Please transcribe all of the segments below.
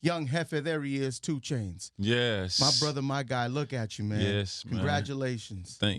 Young Hefe, there he is, 2 Chainz. Yes. My brother, my guy, look at you, man. Yes, man. Congratulations. Thank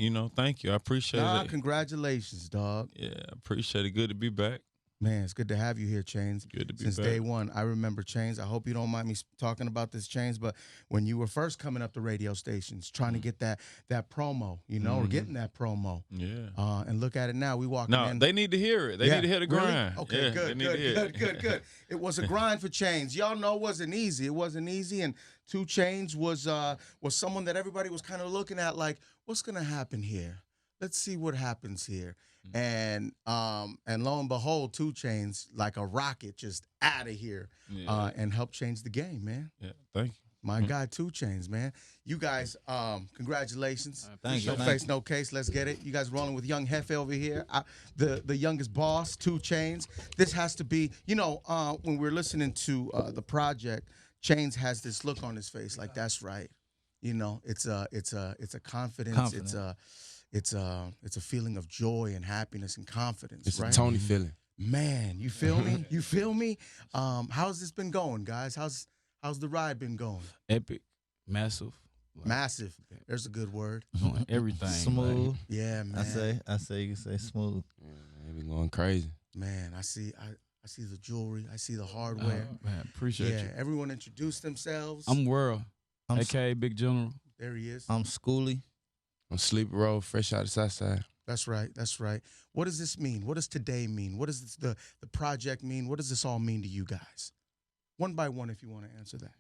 you. I appreciate it. Congratulations, dog. Yeah, I appreciate it. Good to be back. Man, it's good to have you here, Chainz. Good to be Since back. day one, I remember Chainz. I hope you don't mind me talking about this, Chainz, but when you were first coming up the radio stations, trying to get that promo, or getting that promo. Yeah. And look at it now. We walking No, in. they need to hear it. They need to hear the grind. Really? Okay, Yeah, good. It was a grind for Chainz. Y'all know it wasn't easy. It wasn't easy, and 2 Chainz was someone that everybody was kind of looking at like, what's gonna happen here? Let's see what happens here. And lo and behold, 2 Chainz, like a rocket, just out of here, and helped change the game, man. Yeah, thank you. My guy, 2 Chainz, man. You guys, congratulations. Thank you. No face, no case. Let's get it. You guys rolling with Young Hefe over here. The youngest boss, 2 Chainz. This has to be, when we're listening to the project, Chainz has this look on his face, like that's right. It's a confidence. It's a feeling of joy and happiness and confidence. It's right? a Tony feeling. Man, you feel me? You feel me? How's this been going, guys? How's the ride been going? Epic, massive, Massive. There's a good word. everything. Smooth. Like, Yeah, man. I say you can say smooth. Yeah, man, we going crazy. Man, I see the jewelry. I see the hardware. man, appreciate you. Everyone introduce themselves. I'm World, I'm aka Big General. There he is. I'm Schooly. On Sleepy Road, fresh out the south side. That's right. That's right. What does this mean? What does today mean? What does the project mean? What does this all mean to you guys? One by one, if you want to answer that.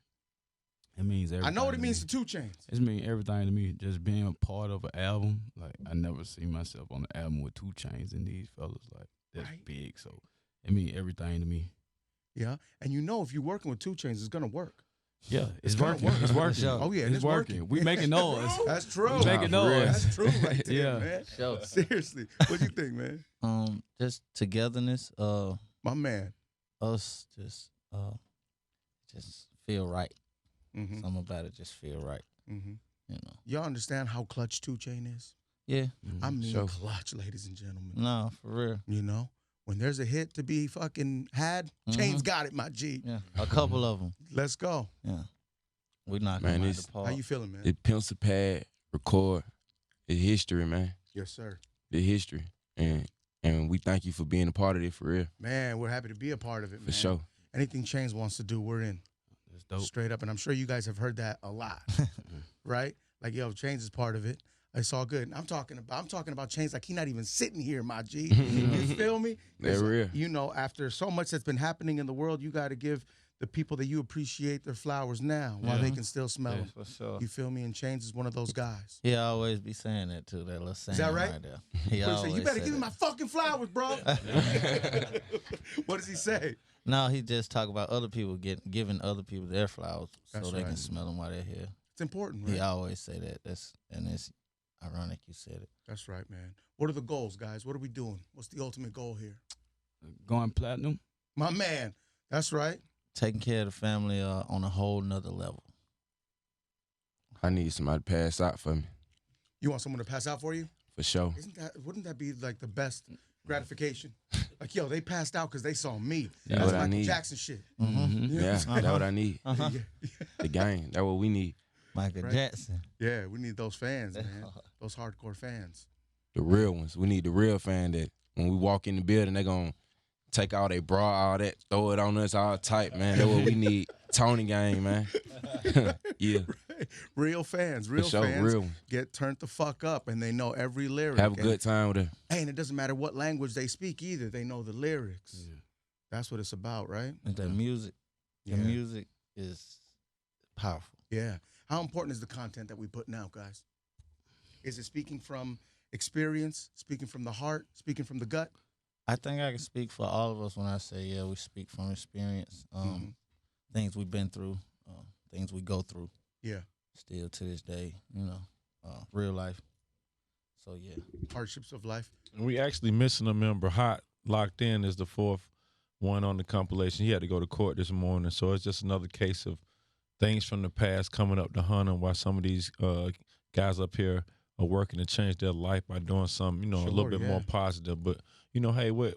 It means everything. I know what it to means me. to 2 Chainz. It means everything to me. Just being a part of an album. Like, I never see myself on the album with 2 Chainz and these fellas. Like, that's Right. big. So it means everything to me. Yeah, and if you're working with 2 Chainz, it's gonna work. Yeah, it's gonna working. work. It's working. Oh yeah, and it's working. We making noise. That's true. We making Nah, for real. noise. That's true, right there, Yeah. man. Sure. Seriously, what do you think, man? Just togetherness. My man. Us just feel right. Mm-hmm. Something about it just feel right. Mm-hmm. You Y'all understand how clutch 2 Chainz is? Yeah. I mean Sure. clutch, ladies and gentlemen. No, for real. When there's a hit to be fucking had, Chainz got it, my G. Yeah. A couple of them. Let's go. Yeah. We knock Man, them out it's- the park. How you feeling, man? It pencil pad, record. It's history, man. Yes, sir. The history. And we thank you for being a part of it for real. Man, we're happy to be a part of it, man. For sure. Anything Chainz wants to do, we're in. That's dope. Straight up. And I'm sure you guys have heard that a lot. Right? Like, yo, Chainz is part of it. It's all good. And I'm talking about Chainz like he not even sitting here, my G. You feel me? They're real. After so much that's been happening in the world, you got to give the people that you appreciate their flowers now while they can still smell them. For sure. You feel me? And Chainz is one of those guys. He always be saying that too, that little saying that right? there. He What he say? always You better say give me that. my fucking flowers, bro. What does he say? No, he just talk about other people giving other people their flowers That's so they right. can smell them while they're here. It's important, right? He always say that. It's ironic you said it. That's right, man. What are the goals, guys? What are we doing? What's the ultimate goal here? Going platinum. My man. That's right. Taking care of the family on a whole nother level. I need somebody to pass out for me. You want someone to pass out for you? For sure. Wouldn't that be like the best gratification? Like, yo, they passed out because they saw me. That's That's what I Michael need. Jackson shit. Mm-hmm. You know Yeah, what I'm that's what I need. Uh-huh. saying? The game. That's what we need. Michael Right. Jackson. Yeah, we need those fans, man. Those hardcore fans. The real ones. We need the real fan that when we walk in the building, they going to take all they bra, all that, throw it on us all tight, man. That's what we need. Tony game, man. Yeah. Right. Real fans. For Real sure, fans real ones. get turned the fuck up and they know every lyric. Have a good time with it. Hey, and it doesn't matter what language they speak either. They know the lyrics. Yeah. That's what it's about, right? And the music. Yeah. The music is powerful. Yeah. How important is the content that we put out, guys? Is it speaking from experience, speaking from the heart, speaking from the gut? I think I can speak for all of us when I say, yeah, we speak from experience. Things we've been through, things we go through. Yeah. Still to this day, real life. So, yeah. Hardships of life. And we actually missing a member. Hot Locked In is the 4th one on the compilation. He had to go to court this morning, so it's just another case of things from the past coming up to hunt him while some of these guys up here are working to change their life by doing something, a little bit more positive. But, hey, what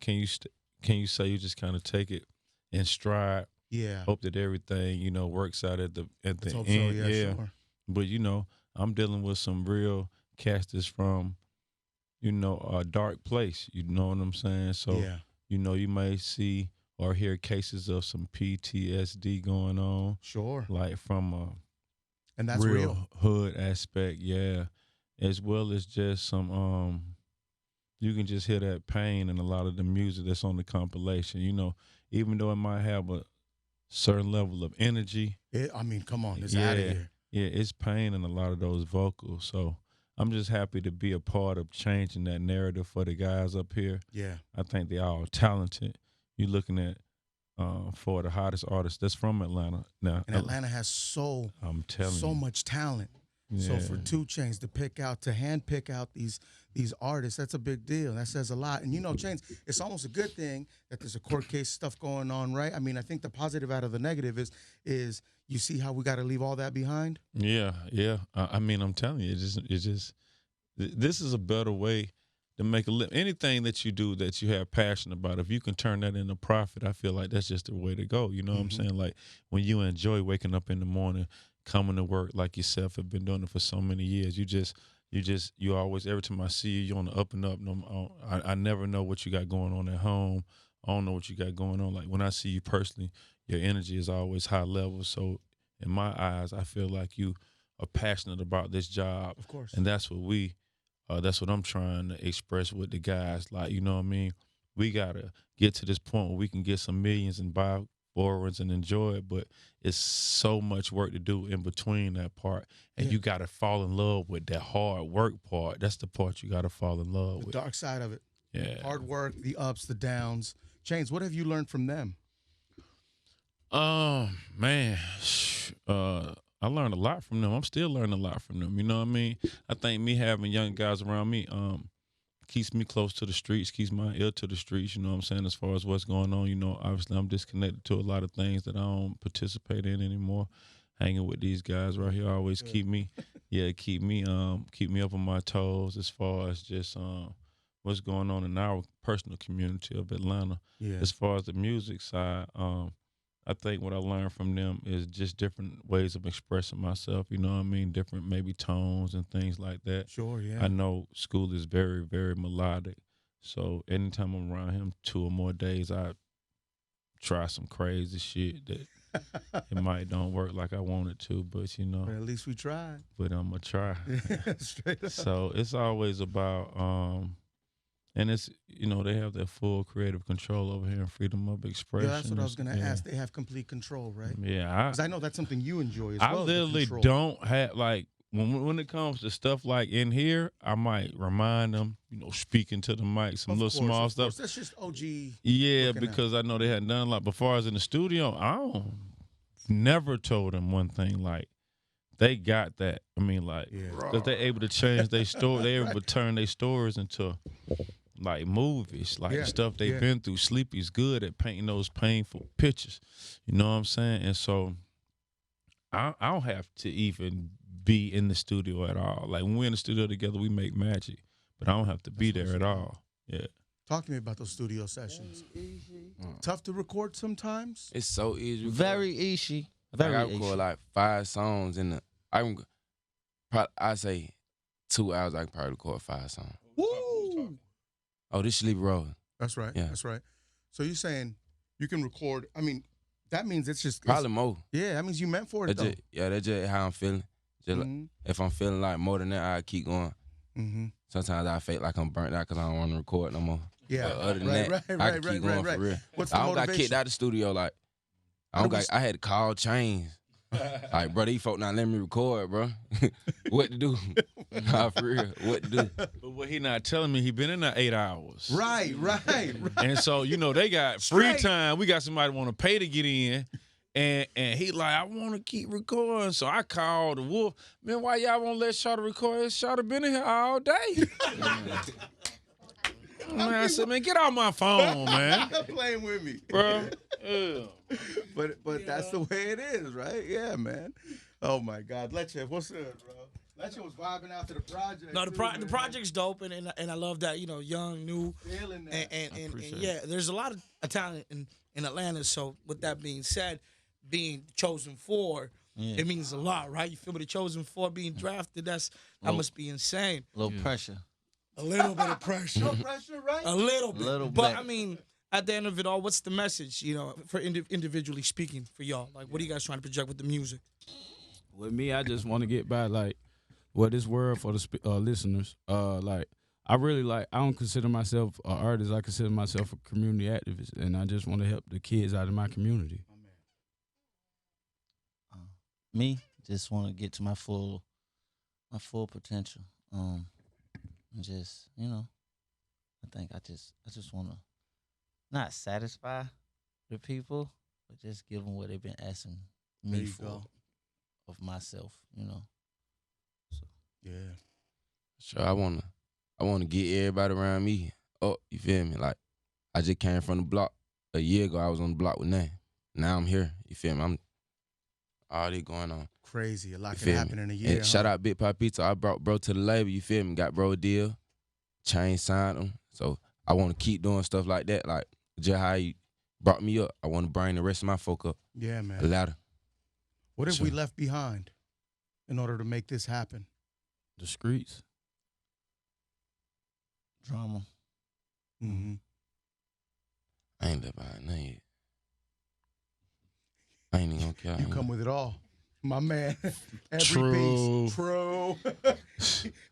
can you say? You just kind of take it in stride. Yeah. Hope that everything, works out at the Let's hope end. so. Yeah, sure. But I'm dealing with some real cats that's from, a dark place. You know what I'm saying? So, Yeah. you may see or hear cases of some PTSD going on, Sure. like from a And that's real real. hood aspect, as well as just some you can just hear that pain in a lot of the music that's on the compilation. Even though it might have a certain level of energy, Come on, it's out of here. yeah, it's pain in a lot of those vocals. So I'm just happy to be a part of changing that narrative for the guys up here. Yeah. I think they all talented. You're looking at for the hottest artist that's from Atlanta now. And Atlanta has I'm telling so you. much talent. Yeah. So for 2 Chainz to hand pick out these artists, that's a big deal. That says a lot. And Chainz, it's almost a good thing that there's a court case stuff going on, right? I mean, I think the positive out of the negative is you see how we got to leave all that behind. Yeah. I'm telling you, this is a better way to make a living. Anything that you do that you have passion about, if you can turn that into profit, I feel like that's just the way to go. You know what I'm saying? Like when you enjoy waking up in the morning, coming to work like yourself, have been doing it for so many years. You always, every time I see you, you're on the up and up. I never know what you got going on at home. I don't know what you got going on. Like when I see you personally, your energy is always high level. So in my eyes, I feel like you are passionate about this job. Of course. And that's what I'm trying to express with the guys. Like, you know what I mean? We got to get to this point where we can get some millions and buy borrowings and enjoy it, but it's so much work to do in between that part. And you got to fall in love with that hard work part. That's the part you got to fall in love with. The dark side of it. Yeah. Hard work, the ups, the downs. Chainz, what have you learned from them? Man, I learned a lot from them. I'm still learning a lot from them. You know what I mean? I think me having young guys around me keeps me close to the streets, keeps my ear to the streets, you know what I'm saying, as far as what's going on. Obviously I'm disconnected to a lot of things that I don't participate in anymore. Hanging with these guys right here always keep me up on my toes as far as just what's going on in our personal community of Atlanta. Yeah. As far as the music side, I think what I learned from them is just different ways of expressing myself, you know what I mean? Different maybe tones and things like that. Sure, yeah. I know school is very, very melodic. So anytime I'm around him 2 or more days, I try some crazy shit that it might don't work like I want it to, but But at least we tried. But I'm gonna try. Straight up. So it's always about and it's, they have their full creative control over here and freedom of expression. Yeah, that's what I was going to ask. They have complete control, right? Yeah. Because I know that's something you enjoy as I well. literally don't have, like, when it comes to stuff like in here, I might remind them, speaking to the mic, some little small stuff. That's just OG. Yeah, because I know they hadn't done a lot. But as far as in the studio, never told them one thing like, they got that. I mean, like, because they're able to change their story. They're able to turn their stories into like movies, like the stuff they've been through. Sleepy's good at painting those painful pictures. You know what I'm saying? And so I don't have to even be in the studio at all. Like when we're in the studio together, we make magic, but I don't have to be there at all. Yeah. Talk to me about those studio sessions. Tough to record sometimes? It's so easy. Very easy. I record like 5 songs in I say 2 hours. I can probably record 5 songs. Woo! Oh, this Sleepy rolling. That's right. Yeah. That's right. So you're saying you can record? I mean, that means it's just Probably more. Yeah, that means you meant for it. That's just how I'm feeling. Just like, if I'm feeling like more than that, I keep going. Sometimes I feel like I'm burnt out because I don't want to record no more. Yeah. But other than that, I can keep going for real. What's the I don't got motivation? kicked out of the studio. Like I had to call Chainz. Like, bro, these folk not letting me record, bro. What to do? Nah, for real, what to do? But what he not telling me, he been in there 8 hours. Right. And so, they got free time. We got somebody want to pay to get in. And he like, I want to keep recording. So I called the Wolf. Man, why y'all won't let Shawty record? Shawty been in here all day. Man, I said, man, get off my phone, man. Playing with me. Bro. Yeah. But that's the way it is, right? Yeah, man. Oh, my God. Leche, what's up, bro? Leche was vibing out to the project. No, the project's dope, and I love that, young, new. Feeling that. And yeah, there's a lot of talent in Atlanta. So with that being said, being chosen for, Yeah. it means a lot, right? You feel me? The chosen for being drafted, that must be insane. A little pressure. A little bit of pressure. No pressure, right? A little bit. Little But bit. I mean, at the end of it all, what's the message, for individually speaking for y'all? Like, what are you guys trying to project with the music? With me, I just want to get by like what this word for the listeners. Like I really like. I don't consider myself an artist. I consider myself a community activist, and I just want to help the kids out of my community. Me, just want to get to my full potential. And just, I think I just want to not satisfy the people, but just give them what they've been asking There me you for go. of myself, Yeah. Sure, I wanna get everybody around me up. You feel me? Like I just came from the block a year ago. I was on the block with nothing. Now I'm here. You feel me? I'm all this going on. Crazy. A lot You can feel me? happen in a year. And shout out Big Papito. I brought bro to the label. You feel me? Got bro a deal. Chainz signed him. So I want to keep doing stuff like that. Like just how you brought me up. I want to bring the rest of my folk up Yeah, a man. ladder. What have we Sure. left behind in order to make this happen? The streets. drama. Mm-hmm. I ain't left behind nothing yet. I ain't even gonna care. You come with it all. My man, every True. piece. True.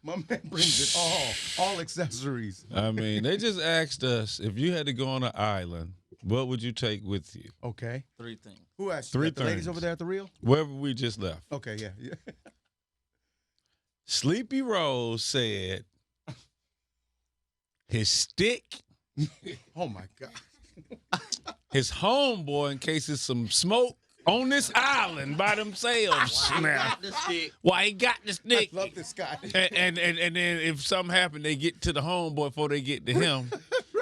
My man brings it all accessories. I mean, they just asked us if you had to go on an island, what would you take with you? Okay. 3 things. Who asked you Three that? The ladies things. over there at the Real? Wherever we just left. Okay, yeah. Sleepy Rose said his stick, Oh, my God. his homeboy, in case there's some smoke on this island by themselves. Now, why he got the stick? I love this guy. And then if something happened, they get to the homeboy before they get to him.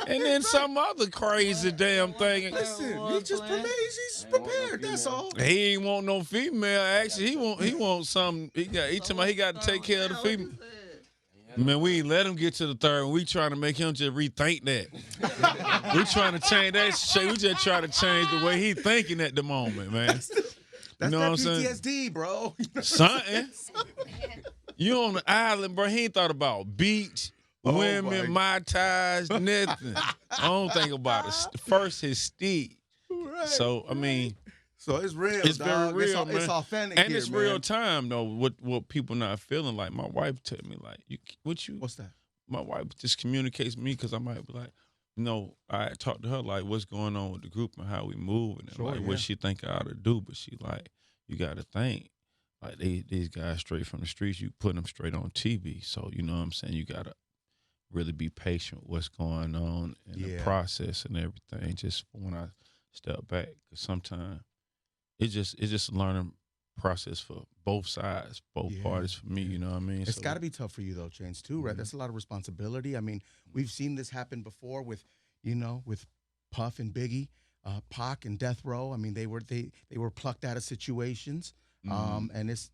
And then some other crazy damn thing. Listen, he's prepared. That's all. He ain't want no female. Actually, he want something. He told me he got to take care of the female. Man, we ain't let him get to the third one. We trying to make him just rethink that. We trying to change that shit. We just trying to change the way he thinking at the moment, man. That's You know that what I'm saying? PTSD, bro. Something. You on the island, bro. He ain't thought about beach, Oh, women, my- my ties, nothing. I don't think about it. First, his steed. Right, So, I mean, so it's real, it's very dog. real, It's man. authentic and here, it's real man. time, though, what people not feeling. Like, my wife told me, like, What's that? my wife just communicates with me because I might be like, I talked to her, like, what's going on with the group and how we moving and, Sure, like, yeah. what she think I ought to do. But she like, you got to think. Like, these guys straight from the streets, you put them straight on TV. So, you know what I'm saying? You got to really be patient with what's going on in the Yeah. process and everything. Just when I step back, because sometimes it's just a learning process for both sides, both Yeah. parties for me, you know what I mean? It's So- got to be tough for you though, Chainz, too, right? Mhm. That's a lot of responsibility. I mean, we've seen this happen before with Puff and Biggie, Pac and Death Row. I mean, they were plucked out of situations, and it's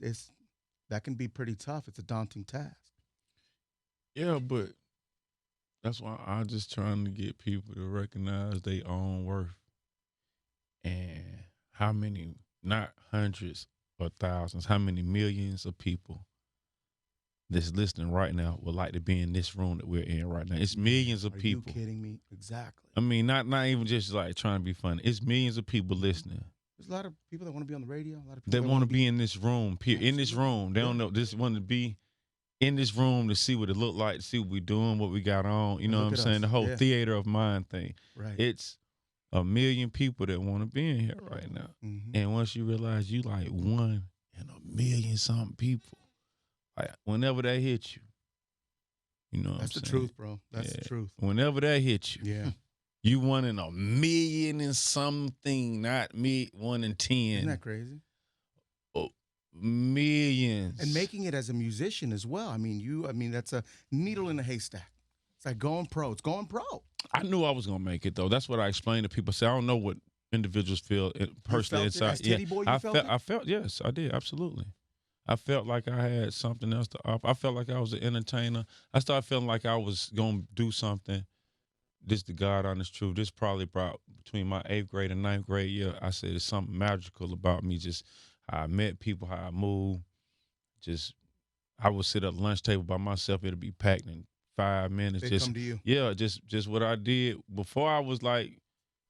that can be pretty tough. It's a daunting task. Yeah, but that's why I'm just trying to get people to recognize their own worth and how many, not hundreds or thousands, how many millions of people that's listening right now would like to be in this room that we're in right now. It's millions of Are people. you kidding me? Exactly. I mean, not even just like trying to be funny. It's millions of people listening. There's a lot of people that want to be on the radio. A lot of people They that want to be in this room, in this Absolutely. room. They don't know. Just want to be in this room to see what it look like, to see what we doing, what we got on. You know Look what I'm at saying? us. The whole Yeah. theater of mind thing. right. It's a million people that want to be in here right now. Mhm. And once you realize you like one in a million something people, like whenever that hit you, you know what That's I'm the saying? truth, bro. That's the Yeah. truth. Whenever that hit you, Yeah. you one in a million and something, not me 1 in 10. Isn't that crazy? Millions. And making it as a musician as well. I mean, that's a needle in a haystack. It's like going pro. It's going pro. I knew I was gonna make it though. That's what I explained to people. Say I don't know what individuals feel personally felt it? inside. As Titty Boy, you felt it? I felt yes, I did absolutely. I felt like I had something else to offer. I felt like I was an entertainer. I started feeling like I was gonna do something this the God honest truth. This probably brought between my 8th grade and 9th grade year. I said there's something magical about me. Just how I met people, how I moved. Just I would sit at the lunch table by myself. It'll be packed in 5 minutes. They just come to you. yeah, just what I did before I was like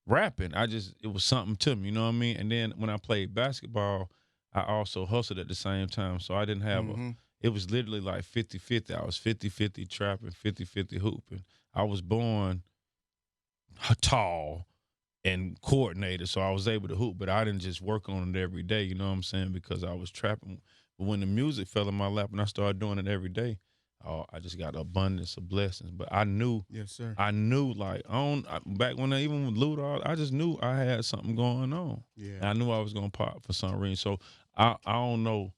rapping. It was something to me. You know what I mean? And then when I played basketball, I also hustled at the same time. So I didn't have Mhm. it was literally like 50-50. I was 50-50 trapping, 50-50 hooping. I was born tall and coordinated, so I was able to hoop, but I didn't just work on it every day, you know what I'm saying, because I was trapping. But when the music fell in my lap and I started doing it every day, oh, I just got an abundance of blessings. But I knew, Yes, sir. like, back when I even with Luda, I just knew I had something going on. Yeah. And I knew I was going to pop for some reason. So I don't know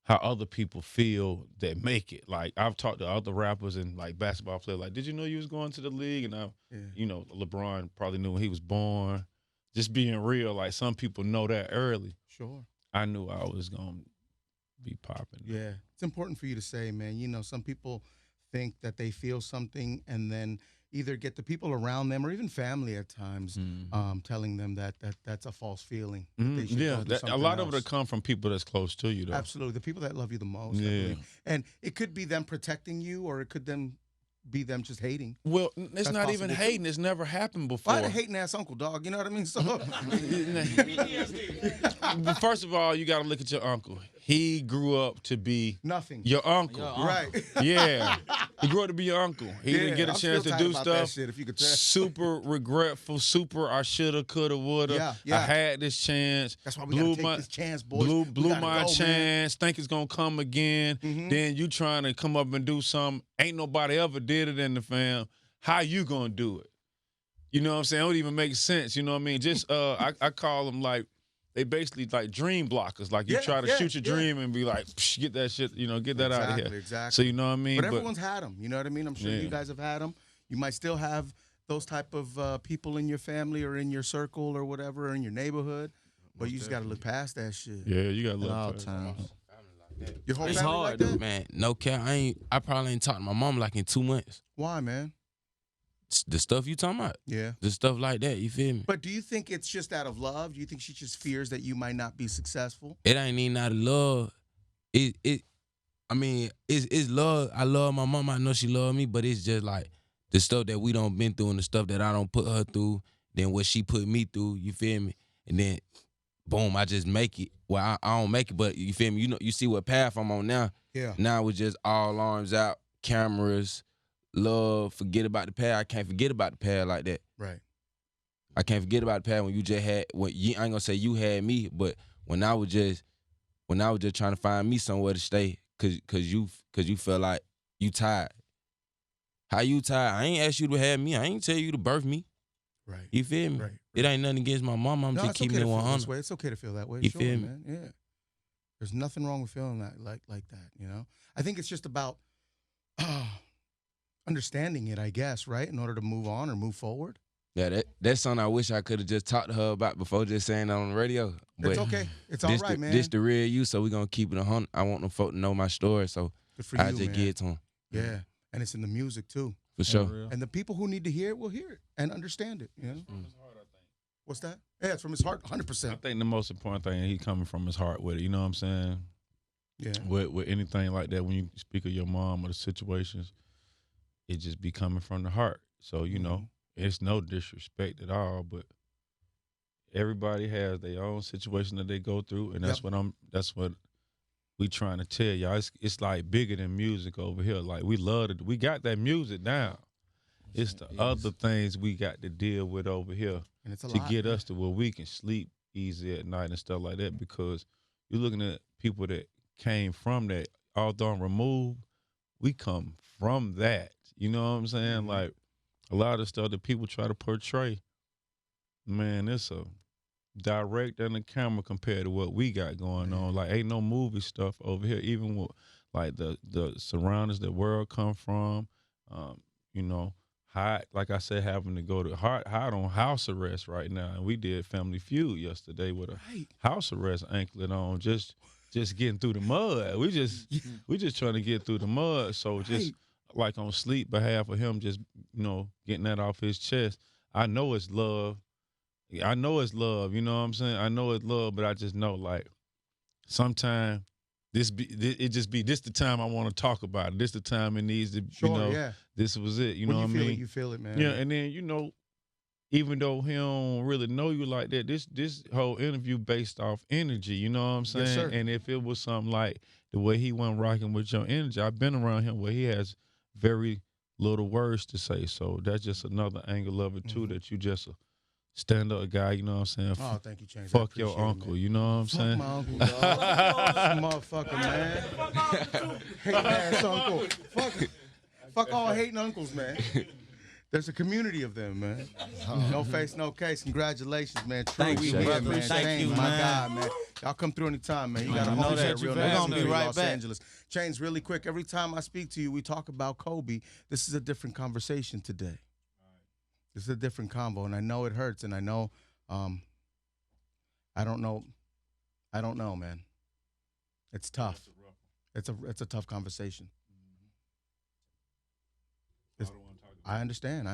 how other people feel that make it. Like, I've talked to other rappers and like basketball players, like, did you know you was going to the league? And Yeah. LeBron probably knew when he was born. Just being real, like some people know that early. Sure. I knew I was gonna be popping. Yeah. It's important for you to say, man. You know, some people think that they feel something and then either get the people around them or even family at times telling them that's a false feeling. That they should Yeah, go do a something lot of it else. come from people that's close to you, though. Absolutely. The people that love you the most. I Yeah. believe. And it could be them protecting you or it could be them just hating. Well, it's That's not even possible, too. hating. It's never happened I before. had a hating ass uncle, dog. You know what I mean? So But first of all, you got to look at your uncle. He grew up to be nothing. your uncle. Your uncle. Right. Yeah, he grew up to be your uncle. He didn't get a I'm chance still to tight do about that stuff. shit, if you could tell. Super regretful. Super. I shoulda, coulda, woulda. Yeah, yeah. I had this chance. That's why we gotta take this chance, boys. Blew We gotta my go, man. chance. Think it's gonna come again. Mhm. Then you trying to come up and do something. Ain't nobody ever did it in the fam. How you gonna do it? You know what I'm saying? It don't even make sense. You know what I mean? Just I call them like. They basically like dream blockers. Like you try to shoot your dream and be like, Psh, get that shit, get that out of here. Exactly. So you know what I mean? But everyone's had them. You know what I mean? I'm sure Yeah. you guys have had them. You might still have those type of people in your family or in your circle or whatever, or in your neighborhood. But you just got to look past that shit. Yeah, you got to At all look. times. Your whole It's family hard, like that? though. Man, no cap. I probably ain't talked to my mom like in 2 months. Why, man? The stuff you talking about, Yeah. the stuff like that. You feel me? But do you think it's just out of love? Do you think she just fears that you might not be successful? It ain't even out of love. I mean, it's love. I love my mom. I know she love me, but it's just like the stuff that we done been through and the stuff that I don't put her through, then what she put me through. You feel me? And then, boom, I just make it. Well, I don't make it, but you feel me? You see what path I'm on now. Yeah. Now it's just all arms out, cameras, love. Forget about the past. I can't forget about the past like that. Right. I can't forget about the past when you just had. I ain't gonna say you had me, but when I was just trying to find me somewhere to stay, cause you felt like you tired. How you tired? I ain't asked you to have me. I ain't tell you to birth me. Right. You feel me? Right. It ain't nothing against my mom. I'm No, just it's keeping okay it to feel this 100. way. It's okay to feel that way. You Sure, feel me? man. Yeah. There's nothing wrong with feeling that like that, you know? I think it's just about understanding it, I guess, right? In order to move on or move forward. Yeah, that's something I wish I could have just talked to her about before just saying that on the radio. But It's okay. It's all this right, the, man. This the real you, so we gonna keep it 100. I want them folk to know my story, so Good for I you, just man. get it to them Yeah. And it's in the music too. for sure. And the people who need to hear it will hear it and understand it, you know? What's that? Yeah, it's from his heart, 100%. I think the most important thing, he coming from his heart with it. You know what I'm saying? Yeah. With anything like that, when you speak of your mom or the situations, it just be coming from the heart. So, it's no disrespect at all, but everybody has their own situation that they go through, and that's what we trying to tell y'all. It's like bigger than music over here. Like we love it. We got that music down. It's the other things we got to deal with over here And it's a to lot, get man. us to where we can sleep easy at night and stuff like that, because you're looking at people that came from that, although removed, we come from that. You know what I'm saying? Mm-hmm. Like a lot of stuff that people try to portray, man, it's a direct and a camera compared to what we got going on. Like ain't no movie stuff over here, even with like the surroundings that world come from, hot, like I said, having to go to hot on house arrest right now. And we did Family Feud yesterday with a house arrest anklet on, just getting through the mud. We just trying to get through the mud. So just like on sleep behalf of him just, getting that off his chest. I know it's love. I know it's love, you know what I'm saying? I know it's love, but I just know like sometimes this the time I want to talk about it. This the time it needs to, Sure, this was it, you when know you what I feel mean? it, you feel it, man. Yeah, and then, even though he don't really know you like that, this whole interview based off energy, you know what I'm saying? Yes, sir. And if it was something like the way he went rocking with your energy, I've been around him where he has very little words to say. So that's just another angle of it too, that you just a stand up guy, you know what I'm saying? Oh, thank you, Chainz. I Fuck your appreciate it, uncle, man. you know what I'm Fuck saying? my uncle, dog. This motherfucker, man. Hating ass uncle. Fuck all hating uncles, man. There's a community of them, man. No face, no case. Congratulations, man. True, Thank we you, here, brother. man. Thank Chainz, you, my man. God, man. Y'all come through anytime, man. You got a You know home that. here, real We're gonna nice be right Los back. Angeles. Chainz, really quick. Every time I speak to you, we talk about Kobe. This is a different conversation today. This is a different combo, and I know it hurts, and I know, I don't know, man. It's tough. It's a tough conversation. I understand,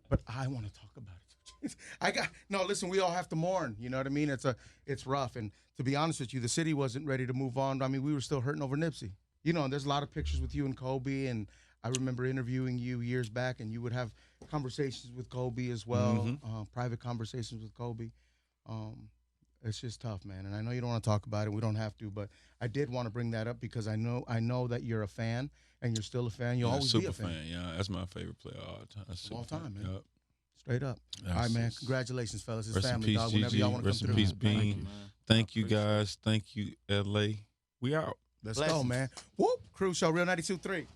but I want to talk about it. Listen, we all have to mourn. You know what I mean? It's rough, and to be honest with you, the city wasn't ready to move on. I mean, we were still hurting over Nipsey. And there's a lot of pictures with you and Kobe, and I remember interviewing you years back, and you would have conversations with Kobe as well, private conversations with Kobe. It's just tough, man, and I know you don't want to talk about it. We don't have to, but I did want to bring that up because I know that you're a fan, and you're still a fan. You'll always be a fan. Yeah, that's my favorite player of all time. All time, man. Yep. Straight up. All right, man. Congratulations, fellas. It's Rest in family, peace, dog. Whenever y'all want to come Rest in through. peace, Bean. Thank you, Appreciate it. guys. Thank you, LA. We out. Let's go, Blessings. man. Whoop. Cruise Show, Real 92.3.